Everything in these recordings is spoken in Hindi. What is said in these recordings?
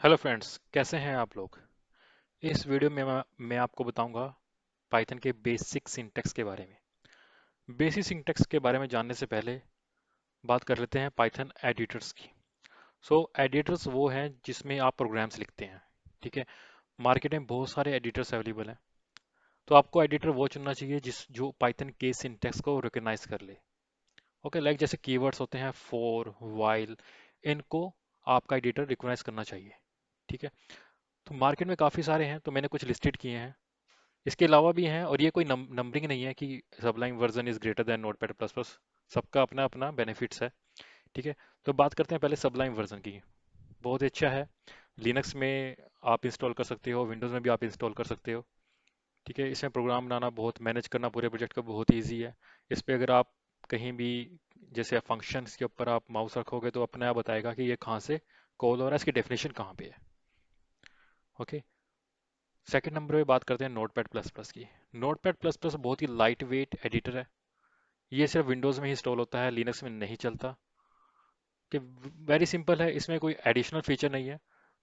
हेलो फ्रेंड्स, कैसे हैं आप लोग। इस वीडियो में मैं आपको बताऊंगा पाइथन के बेसिक सिंटैक्स के बारे में। बेसिक सिंटैक्स के बारे में जानने से पहले बात कर लेते हैं पाइथन एडिटर्स की। एडिटर्स वो हैं जिसमें आप प्रोग्राम्स लिखते हैं। ठीक है। मार्केट में बहुत सारे एडिटर्स अवेलेबल हैं। तो आपको एडिटर वो चुनना चाहिए जिस जो पाइथन के सिंटैक्स को रिकॉग्नाइज कर ले। ओके, लाइक जैसे कीवर्ड्स होते हैं फॉर, व्हाइल, इनको आपका एडिटर रिकॉग्नाइज करना चाहिए। ठीक है। तो मार्केट में काफ़ी सारे हैं, तो मैंने कुछ लिस्टेड किए हैं। इसके अलावा भी हैं, और ये कोई नंबरिंग नहीं है कि सबलाइन version is greater than notepad plus plus. सबका अपना अपना बेनिफिट्स है। ठीक है। तो बात करते हैं पहले सबलाइन वर्जन की। बहुत ही अच्छा है। लिनक्स में आप इंस्टॉल कर सकते हो, विंडोज़ में भी आप इंस्टॉल कर सकते हो। ठीक है। इसमें प्रोग्राम बनाना, बहुत मैनेज करना पूरे प्रोजेक्ट का बहुत ईजी है। इस पे अगर आप कहीं भी जैसे फंक्शंस के ऊपर आप माउस रखोगे तो अपने आप बताएगा कि ये कहाँ से कॉल हो रहा है, इसकी डेफिनेशन कहाँ पे है। ओके। सेकंड नंबर पे बात करते हैं नोटपैड प्लस प्लस की। नोटपैड प्लस प्लस बहुत ही लाइट वेट एडिटर है। ये सिर्फ विंडोज़ में ही इंस्टॉल होता है, लिनक्स में नहीं चलता। कि वेरी सिंपल है, इसमें कोई एडिशनल फीचर नहीं है।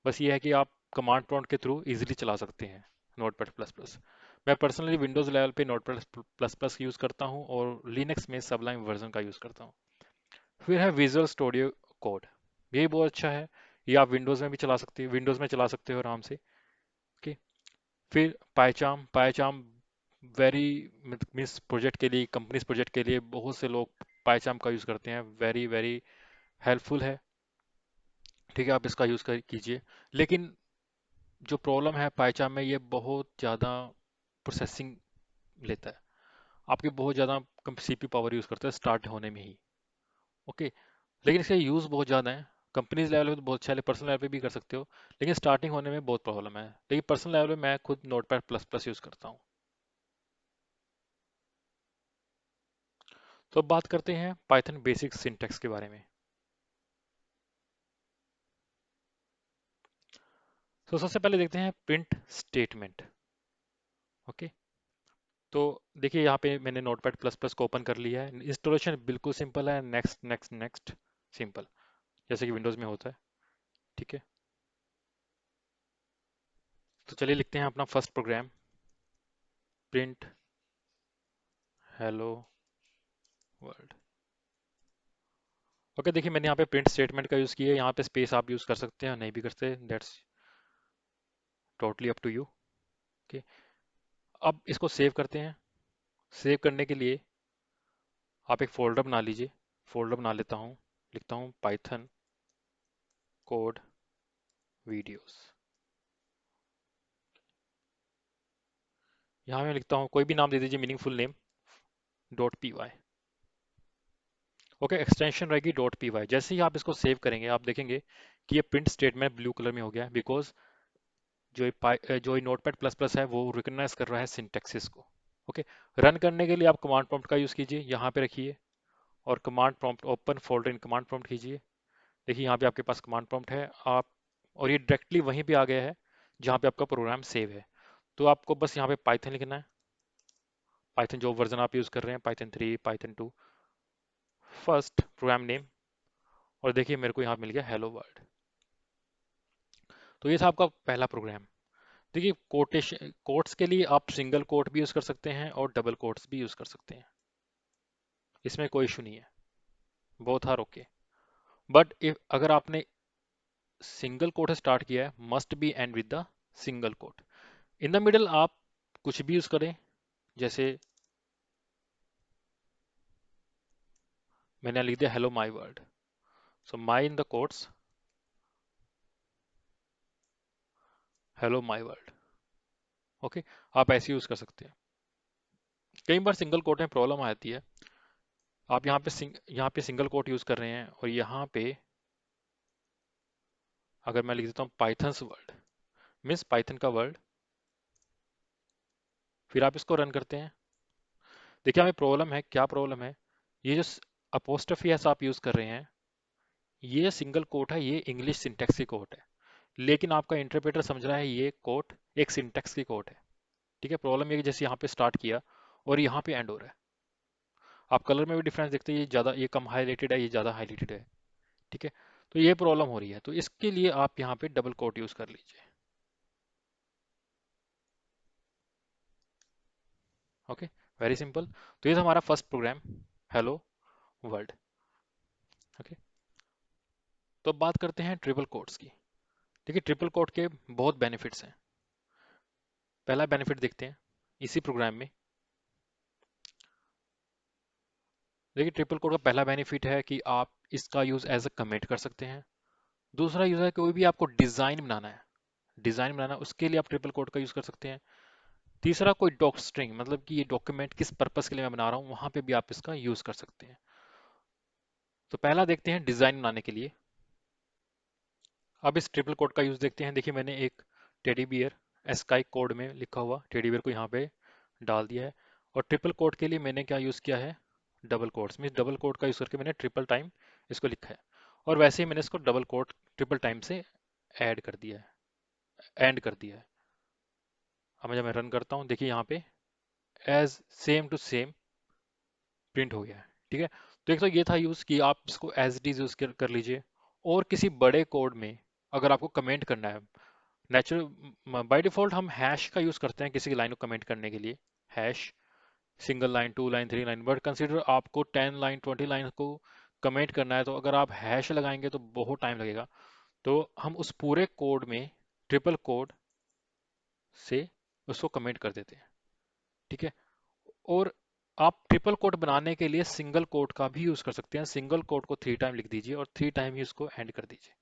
बस ये है कि आप कमांड प्रॉम्प्ट के थ्रू इजीली चला सकते हैं नोटपैड प्लस प्लस। मैं पर्सनली विंडोज़ लेवल पे नोटपैड प्लस प्लस यूज़ करता हूँ और लिनक्स में सबलाइन वर्जन का यूज़ करता हूँ। फिर है विजुअल स्टूडियो कोड। ये बहुत अच्छा है। ये आप विंडोज़ में भी चला सकते हो, विंडोज़ में चला सकते हो आराम से। ओके। फिर पाइचाम पाइचाम वेरी मीन्स प्रोजेक्ट के लिए, कंपनीज प्रोजेक्ट के लिए बहुत से लोग पाइचाम का यूज़ करते हैं। वेरी वेरी हेल्पफुल है। ठीक है, आप इसका यूज़ कर कीजिए। लेकिन जो प्रॉब्लम है पाइचाम में, ये बहुत ज़्यादा प्रोसेसिंग लेता है। आपकी बहुत ज़्यादा सीपीयू पावर यूज़ करता है स्टार्ट होने में ही। ओके। लेकिन इसका यूज़ बहुत ज़्यादा है। कंपनीज लेवल पे तो बहुत अच्छा है, पर्सनल लेवल पे भी कर सकते हो। लेकिन स्टार्टिंग होने में बहुत प्रॉब्लम है। लेकिन पर्सनल लेवल पे मैं खुद नोटपैड प्लस प्लस यूज़ करता हूँ। तो अब बात करते हैं पाइथन बेसिक सिंटैक्स के बारे में। तो सबसे पहले देखते हैं प्रिंट स्टेटमेंट। ओके। तो देखिए यहाँ पे मैंने नोटपैड प्लस प्लस को ओपन कर लिया है। इंस्टॉलेशन बिल्कुल सिंपल है, नेक्स्ट नेक्स्ट नेक्स्ट, सिंपल, जैसे कि विंडोज़ में होता है। ठीक है। तो चलिए लिखते हैं अपना first program, print hello world. Okay, देखिए मैंने यहाँ पे प्रिंट स्टेटमेंट का यूज़ किया है। यहाँ पे स्पेस आप यूज़ कर सकते हैं, नहीं भी करते, that's totally up to you. Okay. अब इसको सेव करते हैं। सेव करने के लिए आप एक फोल्डर बना लीजिए। फोल्डर बना लेता हूँ। लिखता हूँ पाइथन कोड वीडियोस। यहाँ मैं लिखता हूँ, कोई भी नाम दे दीजिए, meaningful name, dot P Y. Okay, extension रहेगी डॉट पी वाई। जैसे ही आप इसको सेव करेंगे आप देखेंगे कि ये प्रिंट स्टेटमेंट ब्लू कलर में हो गया है, बिकॉज जो ये नोटपैड प्लस प्लस है वो रिकॉग्नाइज कर रहा है सिंटैक्सिस को। ओके। रन करने के लिए आप कमांड प्रॉम्प्ट का यूज़ कीजिए, यहाँ पे रखिए और command prompt open folder in command prompt कीजिए। देखिए यहाँ पे आपके पास कमांड प्रॉम्प्ट है आप, और ये डायरेक्टली वहीं पे आ गया है जहाँ पे आपका प्रोग्राम सेव है। तो आपको बस यहाँ पे पाइथन लिखना है। पाइथन जो वर्जन आप यूज़ कर रहे हैं, Python 3, Python 2, first program name, और देखिए मेरे को यहाँ मिल गया हेलो वर्ल्ड। तो ये था आपका पहला प्रोग्राम। देखिए कोटेशन कोट्स के लिए आप सिंगल कोट भी यूज़ कर सकते हैं और डबल कोट्स भी यूज़ कर सकते हैं। इसमें कोई इशू नहीं है, both are okay. But if अगर आपने सिंगल कोट से स्टार्ट किया है, must be end with the single quote. In the middle आप कुछ भी यूज़ करें, जैसे मैंने लिख दिया hello my world. So my in the quotes, hello my world. Okay. आप ऐसे यूज़ कर सकते हैं। कई बार सिंगल कोट में प्रॉब्लम आती है। आप यहाँ पे सिंगल कोट यूज़ कर रहे हैं और यहाँ पे अगर मैं लिख देता हूँ पाइथन्स वर्ल्ड, मीन्स पाइथन का वर्ल्ड, फिर आप इसको रन करते हैं। देखिए हमें प्रॉब्लम है, क्या प्रॉब्लम है, ये जो अपोस्ट्रोफी एस आप यूज़ कर रहे हैं, ये सिंगल कोट है, ये इंग्लिश सिंटैक्स की कोट है। लेकिन आपका इंटरप्रेटर समझ रहा है ये कोट एक सिंटैक्स की कोट है। ठीक है। प्रॉब्लम ये कि जैसे यहाँ पे स्टार्ट किया और यहाँ पे एंड हो रहा है। आप कलर में भी डिफरेंस देखते हैं, ये ज़्यादा, ये कम हाईलाइटेड है, ये ज़्यादा हाईलाइटेड है। ठीक है। तो ये प्रॉब्लम हो रही है, तो इसके लिए आप यहाँ पे डबल कोट यूज कर लीजिए। Okay, very simple. तो ये था हमारा first program, hello world. Okay, तो अब बात करते हैं ट्रिपल कोट्स की। देखिए, ट्रिपल कोट के बहुत बेनिफिट्स हैं। पहला बेनिफिट देखते हैं इसी प्रोग्राम में। देखिए, ट्रिपल कोट का पहला बेनिफिट है कि आप इसका यूज एज अ कमेंट कर सकते हैं। दूसरा यूज है, कोई भी आपको डिजाइन बनाना है, डिजाइन बनाना उसके लिए आप ट्रिपल कोट का यूज कर सकते हैं। तीसरा, कोई डॉक स्ट्रिंग, मतलब कि ये डॉक्यूमेंट किस पर्पस के लिए मैं बना रहा हूँ, वहां पे भी आप इसका यूज कर सकते हैं। तो पहला देखते हैं डिजाइन बनाने के लिए। अब इस ट्रिपल कोड का यूज देखते हैं। देखिए, मैंने एक टेडी बियर स्काई कोड में लिखा हुआ टेडी बियर को यहाँ पे डाल दिया है। और ट्रिपल कोड के लिए मैंने क्या यूज किया है, डबल कोड्स में डबल कोड का यूज करके मैंने ट्रिपल टाइम इसको लिखा है। और वैसे ही मैंने इसको डबल कोड ट्रिपल टाइम से ऐड कर दिया है, एंड कर दिया है। अब जब मैं रन करता हूँ, देखिए यहाँ पे as same to same print हो गया है। ठीक है, तो एक तो ये था यूज कि आप इसको एज इट इज यूज कर लीजिए। और किसी बड़े कोड में अगर आपको कमेंट करना है, नेचुरल बाय डिफॉल्ट हम हैश का यूज करते हैं किसी की लाइन को कमेंट करने के लिए, hash, single line, two line, three line. But consider आपको 10 लाइन 20 लाइन को कमेंट करना है, तो अगर आप हैश लगाएंगे तो बहुत टाइम लगेगा। तो हम उस पूरे कोड में ट्रिपल कोड से उसको कमेंट कर देते हैं। ठीक है, और आप ट्रिपल कोट बनाने के लिए सिंगल कोट का भी यूज कर सकते हैं। सिंगल कोट को 3 टाइम लिख दीजिए और 3 टाइम ही उसको एंड कर दीजिए।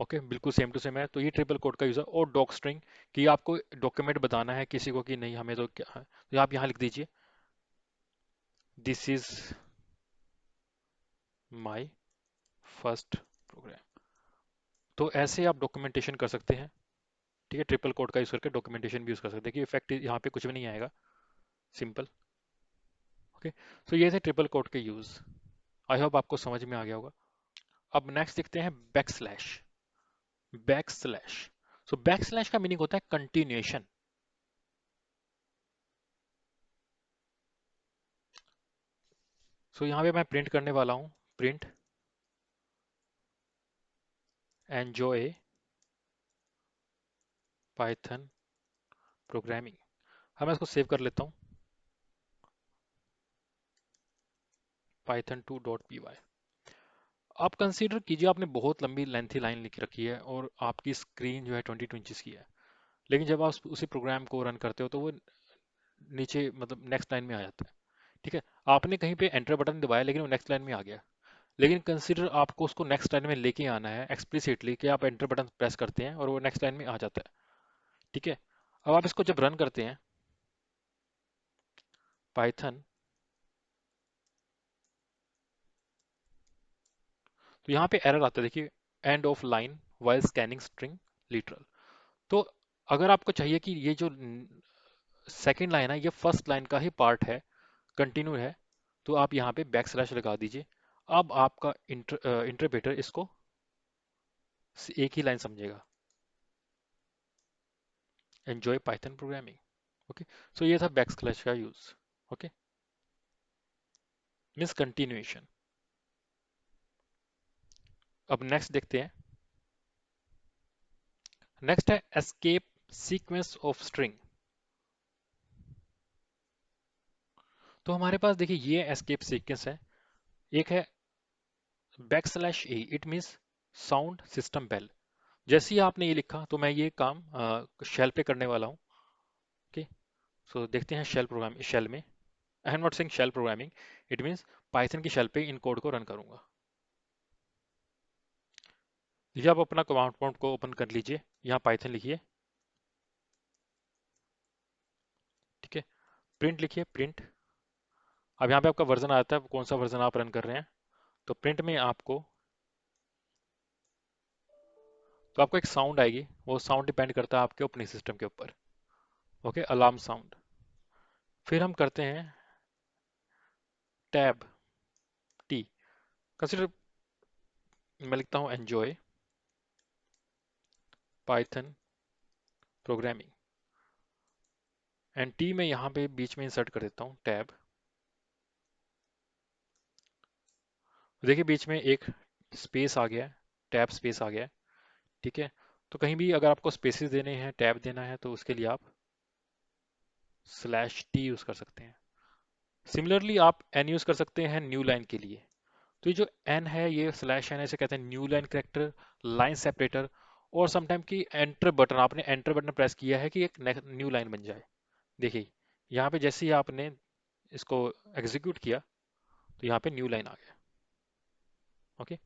ओके, बिल्कुल सेम टू सेम है। तो ये ट्रिपल कोट का यूज है। और डॉक स्ट्रिंग, कि आपको डॉक्यूमेंट बताना है किसी को कि नहीं हमें तो क्या है, तो आप यहाँ लिख दीजिए this is my first program. तो ऐसे आप डॉक्यूमेंटेशन कर सकते हैं। ठीक है, ट्रिपल कोट का यूज करके डॉक्यूमेंटेशन भी यूज कर सकते हैं कि इफेक्ट यहाँ पे कुछ भी नहीं आएगा, सिंपल। ओके, तो ये थे ट्रिपल कोट के यूज। आई होप आपको समझ में आ गया होगा। अब नेक्स्ट देखते हैं back slash. Back slash, so back slash का मीनिंग होता है कंटिन्यूएशन। सो यहाँ पे मैं प्रिंट करने वाला हूँ, प्रिंट एंजॉय पाइथन प्रोग्रामिंग। हम इसको सेव कर लेता हूँ, python2.py। आप कंसीडर कीजिए आपने बहुत लंबी लेंथी लाइन लिख रखी है और आपकी स्क्रीन जो है 22 इंचेस की है। लेकिन जब आप उसी प्रोग्राम को रन करते हो तो वो नीचे मतलब नेक्स्ट लाइन में आ जाता है। ठीक है, आपने कहीं पे एंटर बटन दबाया लेकिन वो नेक्स्ट लाइन में आ गया। लेकिन कंसीडर आपको उसको नेक्स्ट लाइन में लेके आना है एक्सप्लिसिटली, कि आप एंटर बटन प्रेस करते हैं और वो नेक्स्ट लाइन में आ जाता है। ठीक है, अब आप इसको जब रन करते हैं, पाइथन, तो यहाँ पे एरर आता है, देखिए, end of line while scanning string literal. तो अगर आपको चाहिए कि ये जो सेकंड लाइन है ये फर्स्ट लाइन का ही पार्ट है, कंटिन्यू है, तो आप यहाँ पे बैक स्लैश लगा दीजिए। अब आपका इंटरप्रेटर इसको एक ही लाइन समझेगा, एंजॉय पाइथन प्रोग्रामिंग। ओके, सो ये था बैक स्लैश का यूज। Okay, means continuation. अब नेक्स्ट देखते हैं। नेक्स्ट है एस्केप सीक्वेंस ऑफ स्ट्रिंग। तो हमारे पास देखिए ये एस्केप सीक्वेंस है। एक है backslash A, it means sound system bell. जैसे ही आपने ये लिखा तो मैं ये काम शेल पे करने वाला हूँ। ओके, सो देखते हैं शेल प्रोग्राम, शेल में I am not saying shell programming, it means Python की शेल पे इन कोड को रन करूंगा। देखिए, आप अपना कमांड प्रॉम्प्ट को ओपन कर लीजिए, यहाँ पाइथन लिखिए। ठीक है, प्रिंट लिखिए, प्रिंट। अब यहाँ पे आपका वर्जन आता है, कौन सा वर्जन आप रन कर रहे हैं। तो प्रिंट में आपको, तो आपको एक साउंड आएगी, वो साउंड डिपेंड करता है आपके ऑपरेटिंग सिस्टम के ऊपर। Okay, alarm sound. फिर हम करते हैं टैब टी, कंसिडर, मैं लिखता हूँ enjoy Python programming, and T में यहाँ पे बीच में इंसर्ट कर देता हूँ टैब। देखिए बीच में एक स्पेस आ गया है, टैब स्पेस आ गया है। ठीक है, तो कहीं भी अगर आपको स्पेसेस देने हैं, टैब देना है, तो उसके लिए आप /t यूज कर सकते हैं। सिमिलरली आप n यूज कर सकते हैं न्यू लाइन के लिए। तो ये जो n है, ये /n ऐसे कहते हैं new line character, line separator, और समटाइम की एंटर बटन, आपने एंटर बटन प्रेस किया है कि एक न्यू लाइन बन जाए। देखिए यहाँ पे जैसे ही आपने इसको एग्जीक्यूट किया तो यहाँ पे न्यू लाइन आ गया। ओके,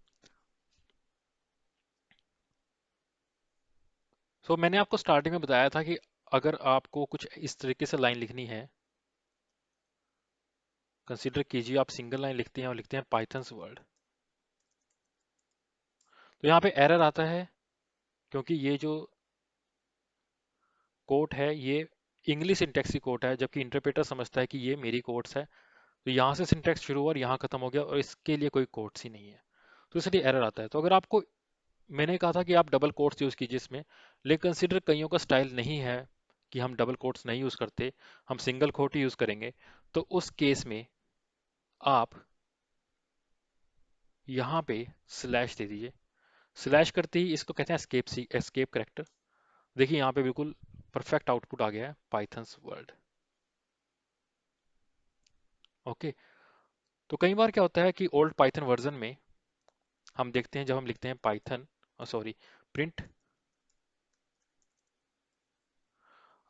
सो मैंने आपको स्टार्टिंग में बताया था कि अगर आपको कुछ इस तरीके से लाइन लिखनी है, कंसीडर कीजिए आप सिंगल लाइन लिखते हैं और लिखते हैं पाइथन्स वर्ल्ड, तो यहाँ पे एरर आता है क्योंकि ये जो कोट है ये इंग्लिश सिंटैक्स की कोट है, जबकि इंटरप्रेटर समझता है कि ये मेरी कोट्स है। तो यहाँ से सिंटैक्स शुरू हुआ और यहाँ खत्म हो गया और इसके लिए कोई कोट्स ही नहीं है, तो इसलिए एरर आता है। तो अगर आपको, मैंने कहा था कि आप डबल कोट्स यूज कीजिए इसमें, लेकिन कंसीडर कईयों का स्टाइल नहीं है कि हम डबल कोट्स नहीं यूज करते, हम सिंगल कोट ही यूज करेंगे। तो उस केस में आप यहाँ पे स्लैश दे दीजिए। स्लैश करते ही इसको कहते हैं एस्केप करेक्टर। देखिए यहाँ पे बिल्कुल परफेक्ट आउटपुट आ गया है पाइथन्स वर्ल्ड। ओके, तो कई बार क्या होता है कि ओल्ड पाइथन वर्जन में हम देखते हैं, जब हम लिखते हैं पाइथन, सॉरी, प्रिंट,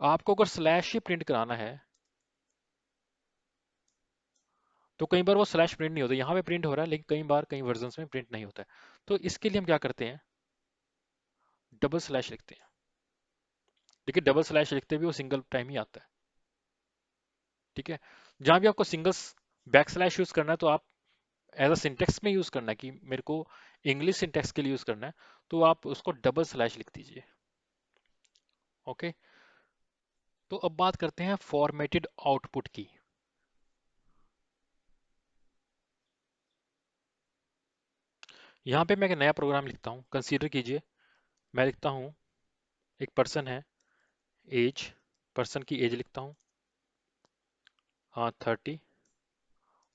आपको अगर स्लैश ही प्रिंट कराना है तो कई बार वो स्लैश प्रिंट नहीं होता। यहाँ पे प्रिंट हो रहा है लेकिन कई बार कई वर्जन्स में प्रिंट नहीं होता है। तो इसके लिए हम क्या करते हैं, डबल स्लैश लिखते हैं। देखिए डबल स्लैश लिखते भी वो सिंगल टाइम ही आता है। ठीक है, जहां भी आपको सिंगल बैक स्लैश यूज करना है तो आप एज अ सिंटेक्स में यूज करना है कि मेरे को इंग्लिश सिंटेक्स के लिए यूज करना है, तो आप उसको डबल स्लैश लिख दीजिए। ओके, तो अब बात करते हैं फॉर्मेटेड आउटपुट की। यहाँ पे मैं एक नया प्रोग्राम लिखता हूँ, कंसीडर कीजिए मैं लिखता हूँ, एक पर्सन है, एज, पर्सन की एज लिखता हूँ 30,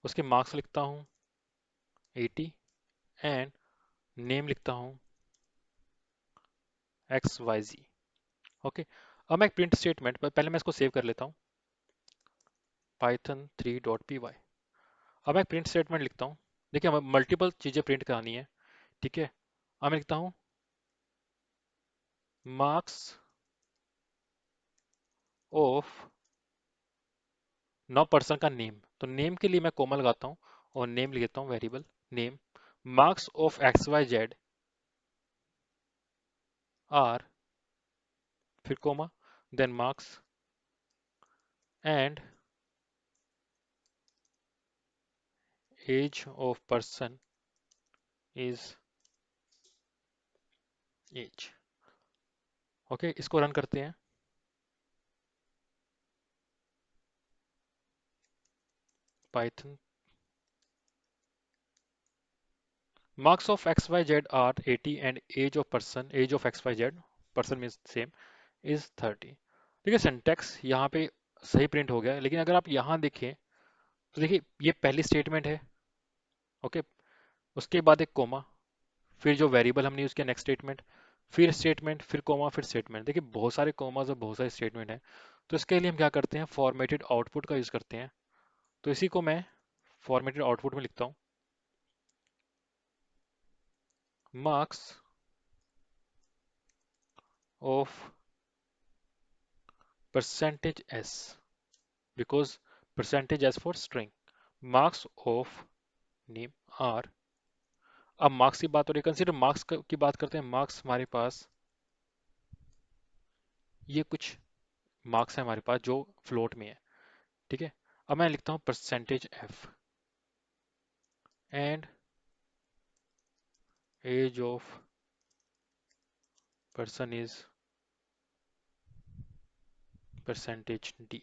उसके मार्क्स लिखता हूँ 80, एंड नेम लिखता हूँ XYZ। ओके, अब मैं एक प्रिंट स्टेटमेंट, पहले मैं इसको सेव कर लेता हूँ, python3.py। अब मैं एक प्रिंट स्टेटमेंट लिखता हूँ। देखिए हमें मल्टीपल चीज़ें प्रिंट करानी है। ठीक है, अब मैं लिखता हूँ मार्क्स ऑफ, नौ पर्सन का नेम, तो नेम के लिए मैं कोमा लगाता हूँ और नेम लिख देता हूँ, variable name, marks of XYZ are, फिर comma, then marks and age of person is age. Okay, इसको रन करते हैं। Python, marks of XYZ are 80 and age of person, age of XYZ, person means same, is 30। ठीक है, सिंटेक्स यहाँ पे सही प्रिंट हो गया है, लेकिन अगर आप यहाँ देखें तो देखिए ये पहली स्टेटमेंट है। ओके, उसके बाद एक कोमा, फिर जो वेरिएबल हमने यूज किया नेक्स्ट स्टेटमेंट, फिर स्टेटमेंट, फिर कोमा, फिर स्टेटमेंट। देखिए बहुत सारे कोमास और बहुत सारे स्टेटमेंट हैं। तो इसके लिए हम क्या करते हैं, फॉर्मेटेड आउटपुट का यूज करते हैं। तो इसी को मैं फॉर्मेटेड आउटपुट में लिखता हूँ, marks of percentage S, because percentage as for string, marks of name are, अब मार्क्स की बात हो रही है, कंसीडर मार्क्स की बात करते हैं। मार्क्स हमारे पास, ये कुछ मार्क्स है हमारे पास जो फ्लोट में है। ठीक है, अब मैं लिखता हूँ percentage F and age of person is percentage D.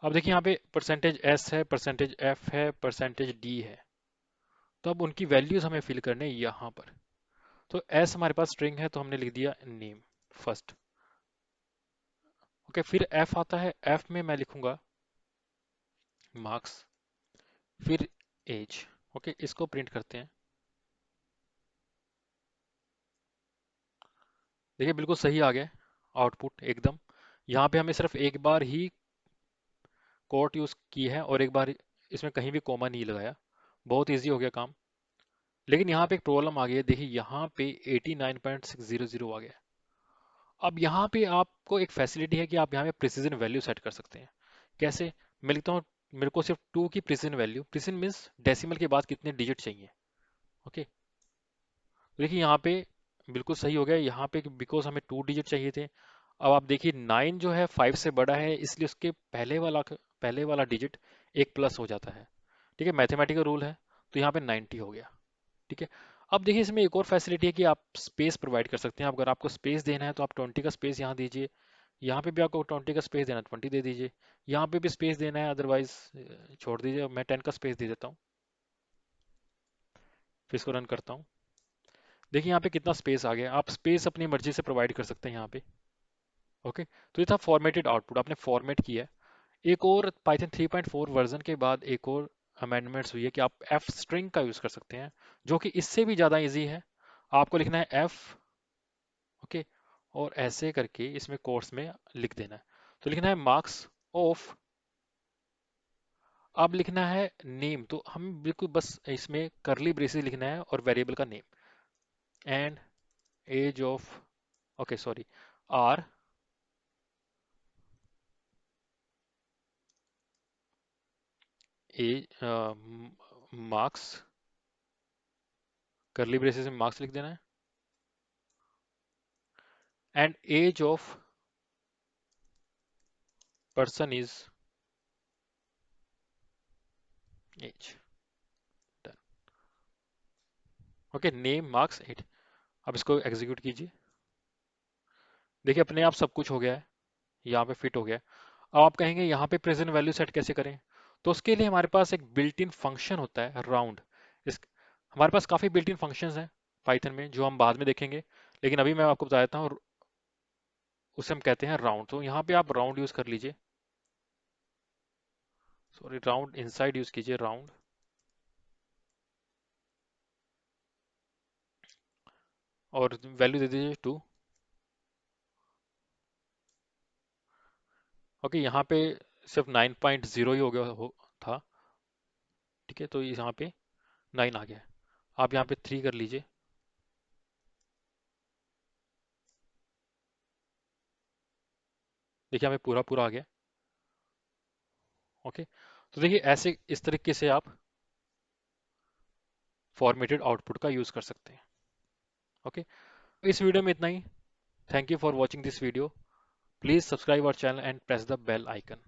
अब देखिए यहाँ पे परसेंटेज एस है, परसेंटेज एफ है, परसेंटेज डी है, तो अब उनकी वैल्यूज हमें फिल करने हैं यहाँ पर। तो एस हमारे पास स्ट्रिंग है तो हमने लिख दिया नेम फर्स्ट। ओके, फिर एफ आता है, एफ में मैं लिखूंगा मार्क्स, फिर एज। ओके, इसको प्रिंट करते हैं। देखिए बिल्कुल सही आ गया आउटपुट एकदम। यहाँ पे हमें सिर्फ एक बार ही कोट यूज की है और एक बार इसमें कहीं भी कॉमा नहीं लगाया। बहुत इजी हो गया काम। लेकिन यहाँ पे एक प्रॉब्लम आ गई है, देखिए यहाँ पे 89.600 आ गया। अब यहाँ पे आपको एक फैसिलिटी है कि आप यहाँ पे प्रिसीजन वैल्यू सेट कर सकते हैं। कैसे? मैं लिखता हूँ, मेरे को सिर्फ 2 की precision value, precision means decimal के बाद कितने डिजिट चाहिए। ओके, तो देखिए यहाँ पे बिल्कुल सही हो गया। यहाँ पे बिकॉज हमें 2 डिजिट चाहिए थे। अब आप देखिए 9 जो है 5 से बड़ा है, इसलिए उसके पहले वाला डिजिट एक प्लस हो जाता है। ठीक है, मैथमेटिकल रूल है। तो यहाँ पे 90 हो गया। ठीक है। अब देखिए इसमें एक और फैसिलिटी है कि आप स्पेस प्रोवाइड कर सकते हैं। अगर आपको स्पेस देना है तो आप 20 का स्पेस यहाँ दीजिए। यहाँ पे भी आपको 20 का स्पेस देना है, 20 दे दीजिए। यहाँ पे भी स्पेस देना है, अदरवाइज छोड़ दीजिए। मैं 10 का स्पेस दे देता हूँ। फिर इसको रन करता हूँ। देखिए यहाँ पे कितना स्पेस आ गया। आप स्पेस अपनी मर्जी से प्रोवाइड कर सकते हैं यहाँ पे। ओके, तो ये था फॉर्मेटेड आउटपुट, आपने फॉर्मेट किया है। एक और पाइथन 3.4 वर्जन के बाद एक और अमेंडमेंट्स हुई है कि आप एफ स्ट्रिंग का यूज कर सकते हैं, जो कि इससे भी ज्यादा इजी है। आपको लिखना है एफ, ओके, और ऐसे करके इसमें कोर्स में लिख देना है। तो लिखना है मार्क्स ऑफ, अब लिखना है नेम। तो हम बिल्कुल बस इसमें करली ब्रेसेस लिखना है और वेरिएबल का name, and age of, okay sorry, are age, marks, curly braces में मार्क्स लिख देना है, and age of person is age. Okay, name marks age. अब इसको एग्जीक्यूट कीजिए। देखिए अपने आप सब कुछ हो गया है, यहाँ पे फिट हो गया है। अब आप कहेंगे यहाँ पे प्रेजेंट वैल्यू सेट कैसे करें? तो उसके लिए हमारे पास एक बिल्ट इन फंक्शन होता है राउंड। इस हमारे पास काफ़ी बिल्ट इन फंक्शंस हैं पाइथन में, जो हम बाद में देखेंगे। लेकिन अभी मैं आपको बता देता हूँ, उसे हम कहते हैं राउंड। तो यहाँ पे आप राउंड यूज़ कर लीजिए, सॉरी राउंड इनसाइड यूज़ कीजिए, राउंड, और वैल्यू दे दीजिए 2। ओके, यहाँ पे सिर्फ 9.0 ही हो गया था। ठीक है, तो यहाँ पे 9 आ गया है। आप यहाँ पे 3 कर लीजिए। देखिए हमें पूरा पूरा आ गया। ओके, तो देखिए ऐसे इस तरीके से आप फॉर्मेटेड आउटपुट का यूज़ कर सकते हैं। ओके, इस वीडियो में इतना ही। Thank you for watching this video. Please subscribe our channel and press the bell icon.